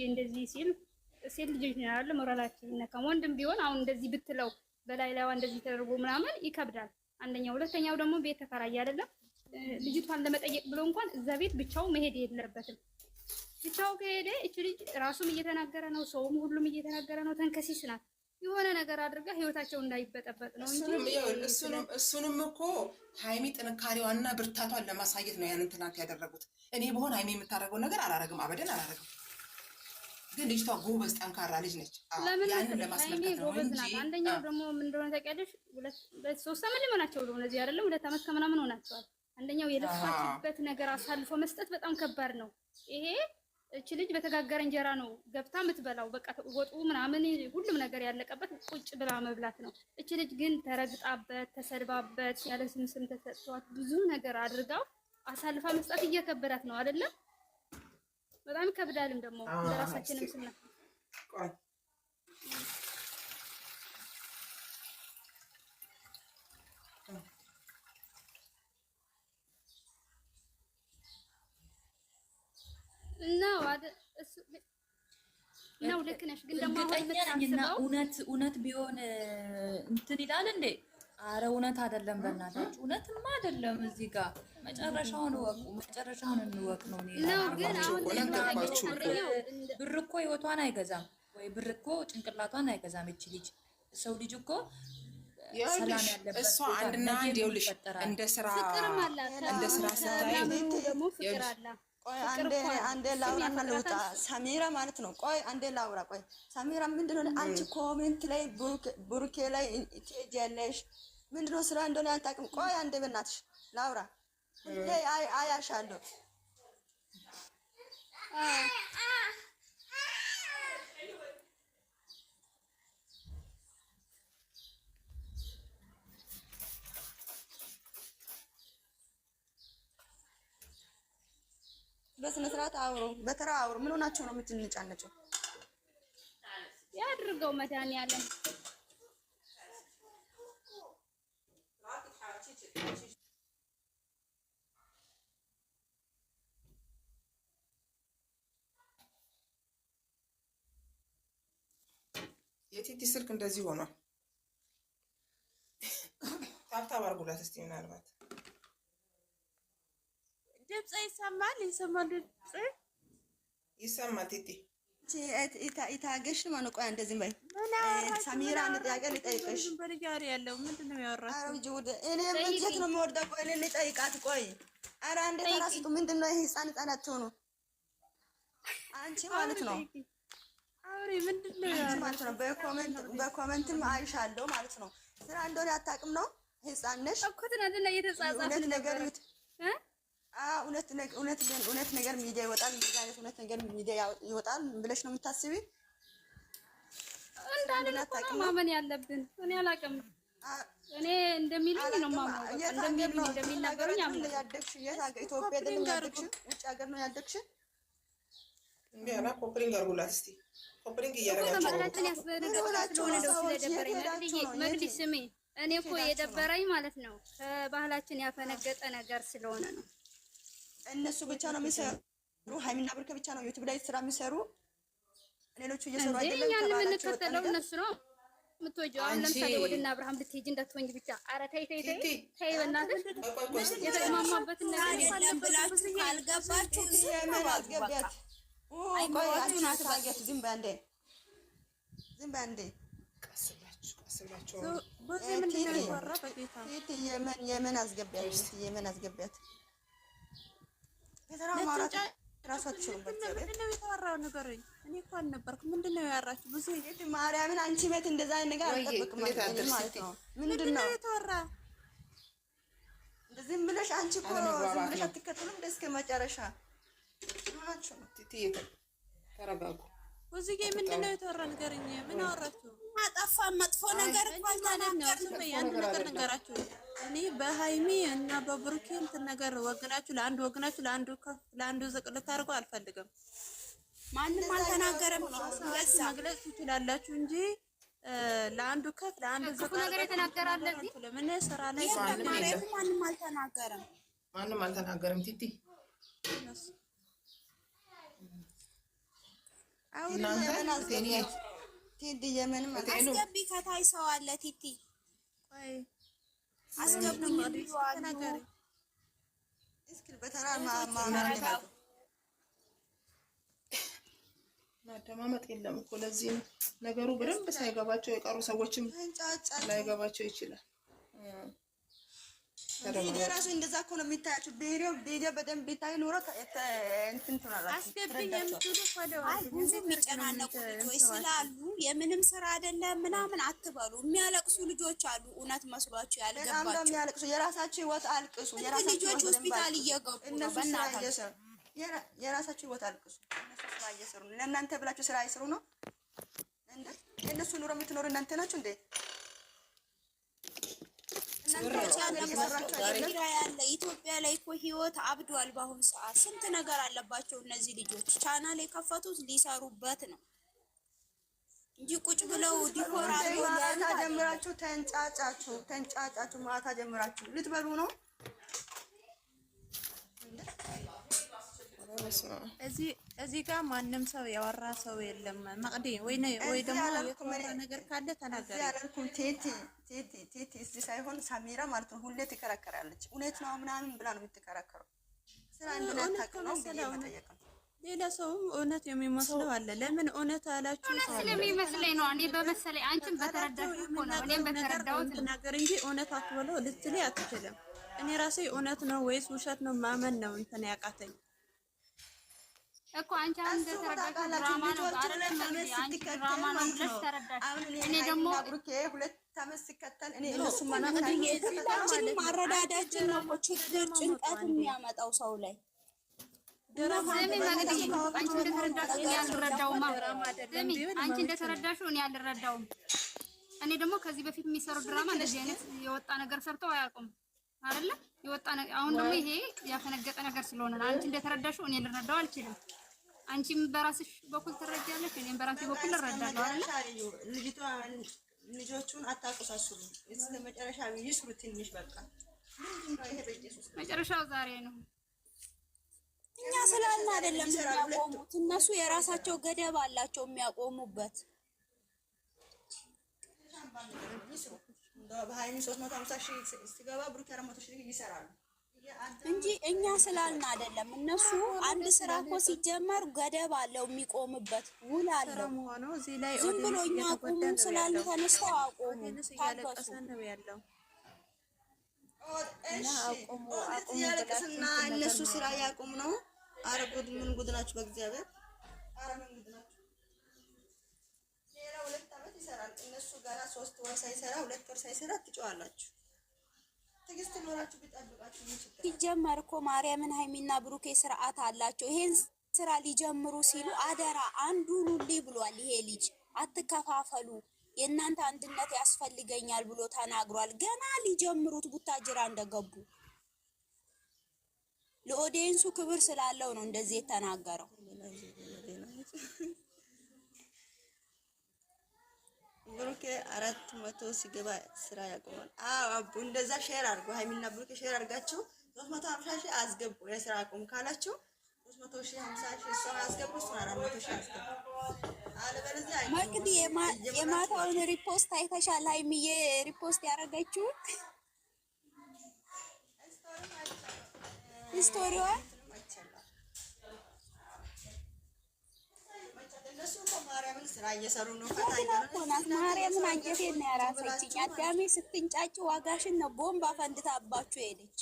እንደዚህ ሲል ሴት ልጅ ነው ያለ ሞራላችን ይነካም። ወንድም ቢሆን አሁን እንደዚህ ብትለው በላይ ላይ እንደዚህ ተደርጎ ምናምን ይከብዳል። አንደኛው ሁለተኛው ደግሞ ቤት ተከራይ አይደለም ልጅቷን ለመጠየቅ ብሎ እንኳን እዛ ቤት ብቻው መሄድ የለበትም። ብቻው ከሄደ እቺ ልጅ ራሱም እየተናገረ ነው፣ ሰውም ሁሉም እየተናገረ ነው። ተንከሲስ ናት። የሆነ ነገር አድርጋ ህይወታቸው እንዳይበጠበጥ ነው እንጂ እሱንም እኮ ሃይሚ ጥንካሬዋንና ብርታቷን ለማሳየት ነው ያንን ትናንት ያደረጉት። እኔ በሆን ሃይሚ የምታደርገው ነገር አላረግም፣ አበደን አላረግም። ግን ልጅቷ ጎበዝ ጠንካራ ልጅ ነች። ያንን ለማስመልከት ነው እንጂ አንደኛው ደግሞ ምን እንደሆነ ታውቂያለሽ? ሶስት ዓመት ሊሆናቸው ነው እነዚህ አይደለም 2 ዓመት ከምናምን ሆናቸዋል። አንደኛው የለፋችበት ነገር አሳልፎ መስጠት በጣም ከባድ ነው። ይሄ እቺ ልጅ በተጋገረ እንጀራ ነው ገብታ የምትበላው። በቃ ወጡ ምናምን ሁሉም ነገር ያለቀበት ቁጭ ብላ መብላት ነው። እቺ ልጅ ግን ተረግጣበት፣ ተሰድባበት፣ ያለ ስም ተሰጥቷት ብዙ ነገር አድርጋው አሳልፋ መስጠት እየከበዳት ነው አይደለም? በጣም ከብዳልም ደግሞ ለራሳችንም ስና ነው ልክ ነሽ። ግን ደግሞ እውነት ቢሆን እንትን ይላል እንዴ? አረ እውነት አይደለም፣ በእናታችሁ እውነትማ አይደለም። እዚህ ጋር መጨረሻውን ወቁ፣ መጨረሻውን እንወቅ ነው። ግን አሁን ብር እኮ ህይወቷን አይገዛም ወይ ብር እኮ ጭንቅላቷን አይገዛም። እቺ ልጅ ሰው ልጅ እኮ ሰላም ያለበት እሷ አንድና አንድ ይኸውልሽ እንደ ስራ ስታይ ደግሞ ፍቅር አለ። ቆይ አንዴ ላውራና ልውጣ። ሰሚራ ማለት ነው። ቆይ አንዴ ላውራ። ቆይ ሰሚራ ምንድነው አንቺ ኮሜንት ላይ ቡሩኬ ላይ ትሄጃለሽ? ምንድነው ስራ እንደሆነ አልታውቅም። ቆይ አንዴ በእናትሽ ላውራ። አያሻለሁ በስነ ስርዓት አውሩ፣ በተራ አውሩ። ምን ሆናችሁ ነው የምትንጫነጨው? ያድርገው መድኃኒዓለም። የቲቲ ስልክ እንደዚህ ሆኗል። ታብታብ አድርጉላት እስቲ ምናልባት ድምጽ ይሰማል። ድምጽ ይሰማል። ቲቲ ኢታገሽ ማን ቆይ እንደዚህ በይ። ሰሚራ አንድ ጥያቄ ልጠይቅሽ። በልጃሪ ያለው ምንድነው ያወራሽ? እኔ በጀት ነው የምወርደው። ቆይ ልጠይቃት። ቆይ ኧረ አንዴ ተራስቱ። ምንድነው ይሄ ህፃናቸው ነው አንቺ ማለት ነው። አውሪ ምንድነው ማለት ነው። በኮሜንትም አይሻለሁ ማለት ነው። ስራ እንደሆነ አታውቅም ነው። ህፃን ነሽ እኮ ትናንትና እየተጻጻፍን ነገር እውነት ነገር ሚዲያ ይወጣል። እንደዚህ አይነት እውነት ነገር ሚዲያ ይወጣል ብለሽ ነው የምታስቢ? እንዳንል እኮ ማመን ያለብን። እኔ አላውቅም። እኔ እንደሚሉኝ ነው ማመን። እንደሚናገሩኝ አምነው። ያደግሽ ኢትዮጵያ አይደለም ያደግሽ? ውጭ ሀገር ነው ያደግሽ? እንዴና ኮፕሪንግ አርጉላት እስቲ። ኮፕሪንግ እያደረጋችሁ ተመራጭን ያስበረገጣት ስለሆነ ነው ስለደበረኝ መግዲ ስሜ። እኔ እኮ የደበረኝ ማለት ነው ከባህላችን ያፈነገጠ ነገር ስለሆነ ነው። እነሱ ብቻ ነው የሚሰሩ፣ ሃይሚና ብሩክ ብቻ ነው ዩቲዩብ ላይ ስራ የሚሰሩ። ሌሎቹ እየሰሩ አይደለም። እኛን የምንከተለው እነሱ ነው የምትወጂው። አሁን ለምሳሌ ወደና አብርሃም ልትሄጂ እንዳትወኝ ብቻ። ኧረ ተይ በእናትሽ የተስማማበትን ነገር ብላችሁ ካልገባችሁ የምን አስገቢያት። አይቆያችሁ ናት ባገት። ዝም በአንዴ የምን አስገቢያት የተራ ማራት ራሳችሁ ምንድነው የተወራው? ንገሩኝ። እኔ እኮ አልነበርኩም። ምንድነው ያወራችሁ? ብዙ ማርያምን አንቺ ቤት እንደዛ አይነት ነገር አልጠብቅም ማለት ነው። ምንድነው የተወራ? ዝም ብለሽ አንቺ እኮ ዝም ብለሽ አትከተሉም እስከ መጨረሻ ናችሁ። ተረጋጉ። ወዝዬ ምንድነው የተወራ? ንገሩኝ። ምን አወራችሁ? አጠፋ መጥፎ ነገር ካልተናገርንም ያን ነገር ነገራችሁ። እኔ በሃይሚ እና በብሩኬ እንትን ነገር ወግናችሁ ለአንዱ ከፍ ለአንዱ ዝቅ ልታደርጉ አልፈልግም። ማንም አልተናገረም። ስለዚህ መግለጽ ትችላላችሁ እንጂ ለአንዱ ከፍ ለአንዱ ዝቅ ነገር የተናገራለ እዚህ ለምን ስራ ላይ ማንም አልተናገረም። ቲቲ አሁን እናንተ ቲዲ የምንም አስገቢ ከታይ ሰው አለ ቲቲ ቆይ አስገቢ ተናገሪ እስኪ በተራ ማማራ ማደማመጥ የለም እኮ ለዚህ ነገሩ በደንብ ሳይገባቸው የቀሩ ሰዎችም ላይገባቸው ይችላል። ራሱ እንደዛ እኮ ነው የሚታያችሁ። ቪዲዮ በደንብ ቢታይ ኖሮ እንትን ትሆናላችሁ። አስገብኝ የምትሉ ፈለው ብዙ የሚጨናነቁ ልጆች ስላሉ የምንም ስራ አይደለም ምናምን አትበሉ። የሚያለቅሱ ልጆች አሉ። እውነት መስሏችሁ ያልገባችሁ በጣም የሚያለቅሱ የራሳችሁ ህይወት አልቅሱ። ልጆች ሆስፒታል እየገቡ ነው። በእናታችሁ የራሳችሁ ህይወት አልቅሱ። እነሱ ስራ እየሰሩ ነው። ለእናንተ ብላችሁ ስራ አይስሩ ነው እንዴ? የእነሱ ኑሮ የምትኖሩ እናንተ ናችሁ እንዴ? ያለ ኢትዮጵያ ላይ እኮ ህይወት አብዷል። በአሁኑ ሰዓት ስንት ነገር አለባቸው እነዚህ ልጆች። ቻናል የከፈቱት ሊሰሩበት ነው እንጂ ቁጭ ብለው ዲኮራ ማታ ጀምራችሁ ተንጫጫችሁ ማታ ጀምራችሁ ልትበሉ ነው። እዚህ ጋር ማንም ሰው ያወራ ሰው የለም። መቅዲ ወይ ደግሞ የተወራ ነገር ካለ ተናገር። ያለልኩም ቴቲ እዚህ ሳይሆን ሳሚራ ማለት ነው። ሁሌ ትከራከራለች። እውነት ነው ምናምን ብላ ነው የምትከራከረው። ስራ እንደናታቀ ነው ብዬ ሌላ ሰውም እውነት የሚመስለው አለ። ለምን እውነት አላችሁ? ስለሚመስለኝ ነው። እኔ በመሰለኝ አንቺም በተረዳሽ እኮ ነው። እኔም በተረዳሁት ነገር እንጂ እውነት አትበለው ልትል አትችልም። እኔ ራሴ እውነት ነው ወይስ ውሸት ነው ማመን ነው እንትን ያቃተኝ እኮ አንቺ አንተ ተረዳሽ ድራማ ነው አይደለም? አንቺ ድራማ ነው ብለሽ ተረዳሽ። እኔ ደግሞ ብሩኬ 2 ዓመት ሲከተል እኔ እነሱ ማረዳዳችን ነው ችግር ጭንቀት የሚያመጣው ሰው ላይ አንቺ እንደተረዳሽው እኔ አልረዳውም። አንቺ እንደተረዳሽው እኔ አልረዳውም። እኔ ደግሞ ከዚህ በፊት የሚሰሩ ድራማ እንደዚህ አይነት የወጣ ነገር ሰርተው አያውቁም አይደለ? የወጣ አሁን ደግሞ ይሄ ያፈነገጠ ነገር ስለሆነ አንቺ እንደተረዳሽው እኔ ልረዳው አልችልም። አንቺም በራስሽ በኩል ትረጃለሽ፣ እኔም በራሴ በኩል እረዳለሁ አይደል? ልጆቹን አታቆሳስሩ። እስከ መጨረሻ ይስሩ። ትንሽ በቃ መጨረሻው ዛሬ ነው። እኛ ስላልን አይደለም የሚያቆሙት። እነሱ የራሳቸው ገደብ አላቸው የሚያቆሙበት። በሃይሚ 350,000 ሲገባ ብሩክ 400,000 ይሰራሉ እንጂ እኛ ስላልን አይደለም። እነሱ አንድ ስራ እኮ ሲጀመር ገደብ አለው የሚቆምበት ውል አለው። ዝም ብሎ እኛ አቁሙን ስላልን ተነስተው አቆሙ። ታገሱ ያለቅስና እነሱ ስራ ያቁም ነው። አረ ጉድ ምን ጉድ ናችሁ በእግዚአብሔር። አረ ምን ጉድ ናችሁ። ሌላ 2 ዓመት ይሰራል። እነሱ ጋራ 3 ወር ሳይሰራ 2 ወር ሳይሰራ ትጫዋላችሁ። ትግስት ኖራችሁ ቢጠብቃችሁ ምን ችግር? ሲጀመር እኮ ማርያምን ሃይሚና ብሩኬ ስርዓት አላቸው። ይሄን ስራ ሊጀምሩ ሲሉ አደራ አንዱን ሁሉ ብሏል። ይሄ ልጅ አትከፋፈሉ፣ የእናንተ አንድነት ያስፈልገኛል ብሎ ተናግሯል። ገና ሊጀምሩት ቡታጅራ እንደገቡ ለኦዲየንሱ ክብር ስላለው ነው እንደዚህ የተናገረው። ብሩኬ 400 ሲገባ ስራ ያቆማል። አዎ አቡ እንደዛ ሼር አድርጉ። ሃይሚና ብሩኬ ሼር አድርጋችሁ 350,000 አስገቡ። የስራ አቁም ካላችሁ 300,000 50,000 ሰው አስገቡ። 400,000 አስገቡ። አለበለዚያ ማክዲ የማታውን ሪፖስት አይተሻል? ሃይሚዬ ሪፖስት ያደረገችው ስቶሪዋ ማርያምን ስራ እየሰሩ ነው። ማርያምን አንጀቴን ነው ያራሰችኝ። አዳሜ ስትንጫጭ ዋጋሽን ነው ቦምብ አፈንድታባችሁ ሄደች።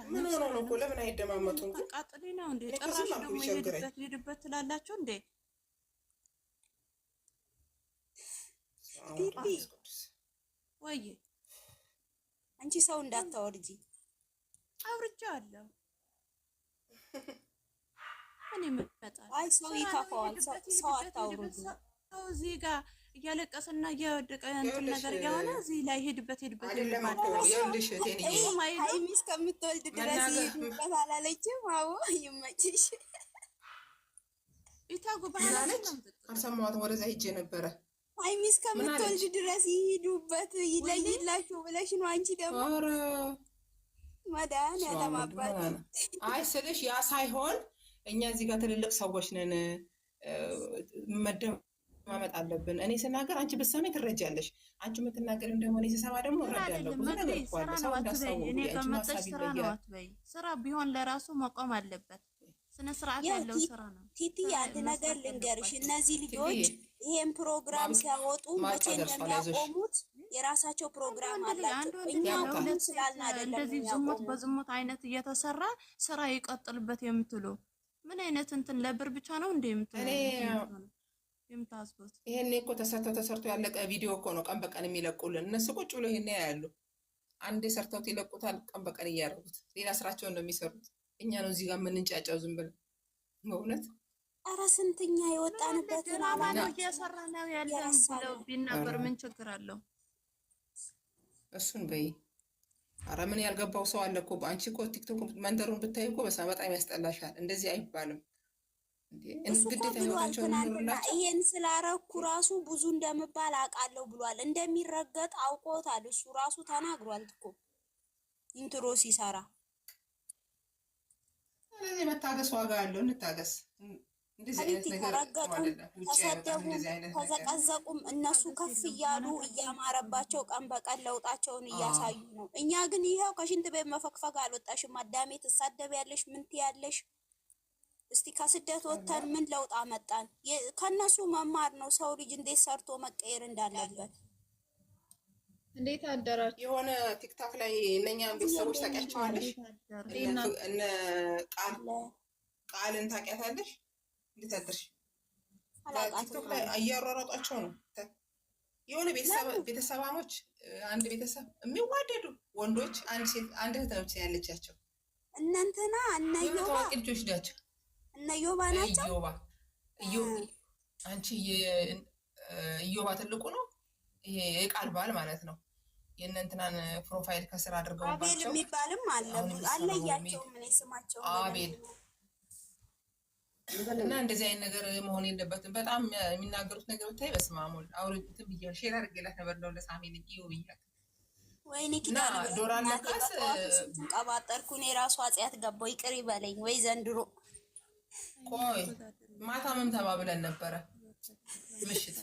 ምን ሆኖ ነው እኮ ለምን አይደማመጡም? ቃጥሊ ነው እንዴ? ጭራሽ ደግሞ ይሄድበት ትላላችሁ እንዴ? ቲቲ ወይ አንቺ ሰው እንዳታወርጂ። አውርጃለሁ እኔ መጣጣ። አይ ሰው ይከፋዋል። ሰው አታውርዱ። ሰው እዚህ ጋር እያለቀሰና እየወደቀ እንትን ነገር እያሆነ እዚህ ላይ ሄድበት አይደለም እኮ ይኸውልሽ ሃይሚ እስከምትወልድ ድረስ ይሄድበት አላለችም? አዎ ይመችሽ። ይታጉ ባህላችን አልሰማሁትም። ወደዛ ሂጄ ነበረ ሀይሚ እስከምትወልድ ድረስ ይሄዱበት ይለይላችሁ ብለሽ ነው አንቺ ደግሞ መዳን ያለማባት። አይ ስልሽ ያ ሳይሆን እኛ እዚህ ጋር ትልልቅ ሰዎች ነን፣ መደማመጥ አለብን። እኔ ስናገር አንቺ ብትሰሚ ትረጃለሽ፣ አንቺ የምትናገሪውን ደግሞ እኔ ስሰማ ደግሞ እረዳለሁ። ብዙ ነገር እኮ አለ። ሰው እንዳሰቡ እኔ ከመጣሽ ስራ ነው አትበይ። ስራ ቢሆን ለራሱ መቆም አለበት። ስነ ስርዓት ያለው ስራ ነው። ቲቲ አንድ ነገር ልንገርሽ፣ እነዚህ ልጆች ይሄን ፕሮግራም ሲያወጡ መቼ እንደሚያቆሙት የራሳቸው ፕሮግራም አላቸው። እኛ ሁሉም ስላልን አይደለም እንደዚህ ዝሙት በዝሙት አይነት እየተሰራ ስራ ይቀጥልበት የምትሉ ምን አይነት እንትን ለብር ብቻ ነው እንደ የምታስቡት? ይሄን እኮ ተሰርቶ ያለቀ ቪዲዮ እኮ ነው ቀን በቀን የሚለቁልን። እነሱ ቁጭ ብሎ ይሄን ያያሉ። አንዴ ሰርተውት ይለቁታል፣ ቀን በቀን እያደረጉት ሌላ ስራቸውን ነው የሚሰሩት። እኛ ነው እዚህ ጋር የምንንጫጫው ዝም ብለን በእውነት። ኧረ ስንትኛ የወጣንበትን አላማ እየሰራ ነው ያለን ብለው ቢናገር ምን ችግር አለው? እሱን በይ። ኧረ ምን ያልገባው ሰው አለ እኮ። አንቺ እኮ ቲክቶክ መንደሩን ብታይ እኮ በጣም ያስጠላሻል። እንደዚህ አይባልም። ግዴታ ህይወታቸውን ይኖሩላቸው። ይሄን ስላረኩ ራሱ ብዙ እንደምባል አውቃለሁ ብሏል። እንደሚረገጥ አውቆታል። እሱ ራሱ ተናግሯል እኮ ኢንትሮ ሲሰራ። ስለዚህ መታገስ ዋጋ አለው። እንታገስ። እንደዚህ አይነት ነገር ተሰደቡ፣ ተዘቀዘቁም እነሱ ከፍ እያሉ እያማረባቸው ቀን በቀን ለውጣቸውን እያሳዩ ነው። እኛ ግን ይኸው ከሽንት ቤት መፈግፈግ አልወጣሽም። አዳሜ ትሳደቢያለሽ፣ ምን ትያለሽ? እስቲ ከስደት ወጥተን ምን ለውጥ አመጣን? ከነሱ መማር ነው ሰው ልጅ እንዴት ሰርቶ መቀየር እንዳለበት። እንዴት አደራችሁ? የሆነ ቲክታክ ላይ እነኛም ቤተሰቦች ታውቂያቸዋለሽ? እነ ቃልን ታውቂያታለሽ? እንዴት አደርሽ? ቲክቶክ ላይ እያሯሯጧቸው ነው። የሆነ ቤተሰባሞች አንድ ቤተሰብ የሚዋደዱ ወንዶች አንድ እህት ነች ያለቻቸው። እናንተና እነዮባ ታዋቂ ልጆች ናቸው። እነዮባ ናቸው። አንቺ እዮባ ትልቁ ነው። ይሄ የቃል ባል ማለት ነው። የእነንትናን ፕሮፋይል ከስር አድርገውባቸው አቤል የሚባልም አለ አለያቸው። ምን ስማቸው? አቤል እና እንደዚህ አይነት ነገር መሆን የለበትም። በጣም የሚናገሩት ነገር ብታይ በስመ አብ ወልድ አውርድትን ብያለሁ። ሼር አድርጌላት ነበር ነው ለሳሚ ልጅ ይው ብያለሁ። ወይኔ ኪዳነ ዶራን ለካስ ቀባጠርኩ እኔ ራሱ አጽያት ገባው። ይቅር ይበለኝ ወይ ዘንድሮ። ቆይ ማታ ምን ተባብለን ነበረ? ምሽት